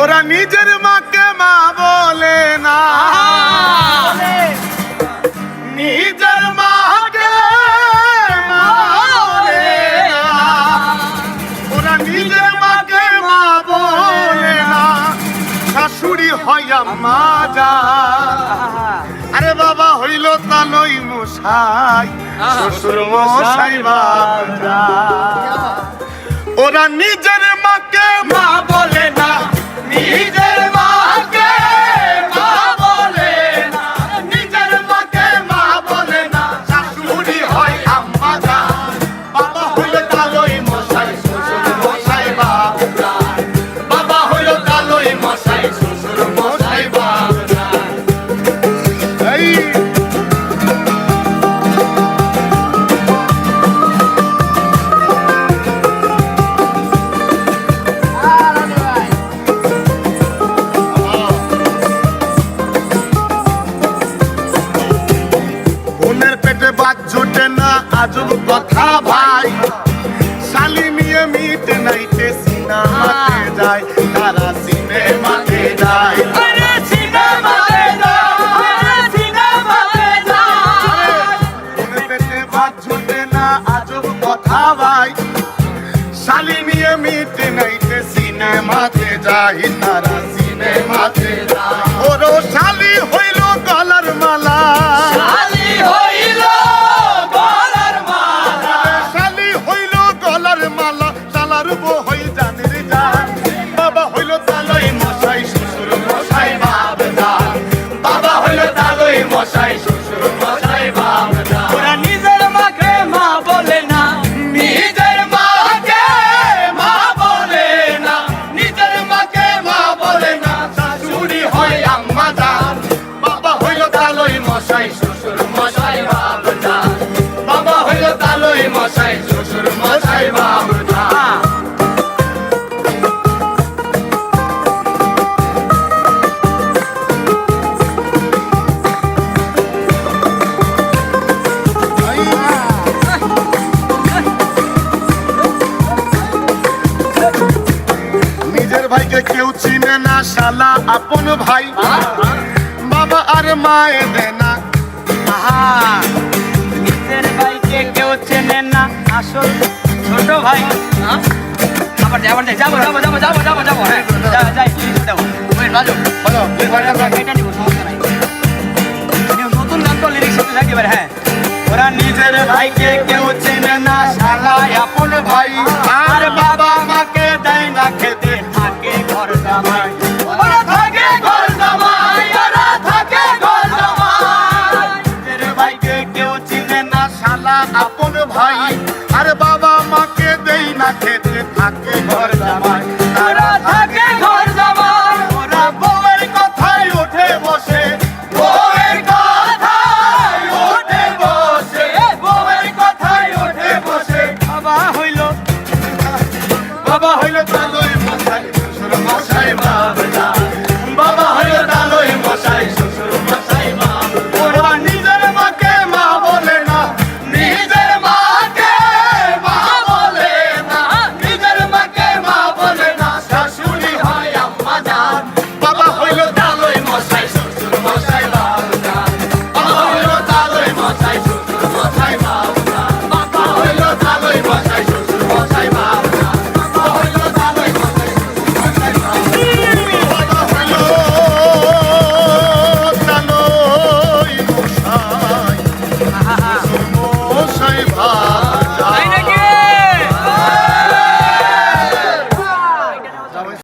ওরা নিজের মাকে মা বলে না, নিজের মাকে মা বলে না, ওরা নিজের মাকে মা বলে না, শাশুড়ি হয় আম্মা জান। আরে বাবা হইল তালই মশাই, শ্বশুর মশাই বাবা, ওরা নিজের মাকে মা বলে না, নিজের মাকে মা বলে না, নিজের মাকে মা বলে না, শাশুড়ি হয় আম্মা জান। বাবা হইল তালই মশাই, শ্বশুর মশাই বাবা, বাবা হইল তালই মশাই, শ্বশুর মশাই বাবা। এই আজব কথা ভাই, শালি নিয়ে মিট নাইতে সিনেমাতে যায়, তারা সিনেমাতে যায়, সিনেমাতে যায়, সিনেমাতে যায়। মনে পেটে ভাত জুটে না আজব কথা ভাই, শালি নিয়ে মিট নাইতে সিনেমাতে যায়, তারা সিনেমাতে যায়। ওরও শালি হইল গলার মালা, শালি হইল মশাই, শ্বশুর মশাই বাবা, ওরা নিজের মাকে মা বলে না, নিজের মাকে মা বলে না, নিজের মাকে মা বলে না, শাশুড়ি হয় আম্মা জান। বাবা হইল তালই মশাই, শ্বশুর মশাই বাবা, বাবা হইল তালই মশাই, শ্বশুর মশাই বাবা। ভাইকে কেউ চিনে না, শালা আপন ভাই, বাবা আর মায়ে দে না। নিজের ভাইকে কেউ চেনে না, আসল ছোট ভাই। আবার যাবো যাবো যাবো যাবো যাবো যাবো যাবো, হ্যাঁ যাই যাবো। এটা নিব, সমস্যা নাই, নতুন গান তো লিরিক্স সাথে থাকবে। হ্যাঁ, ওরা নিজের ভাইকে কেউ চেনে না, শালা আপন ভাই, আর বাবা মাকে দেয় না খেতে, থাকে ঘর জামাই।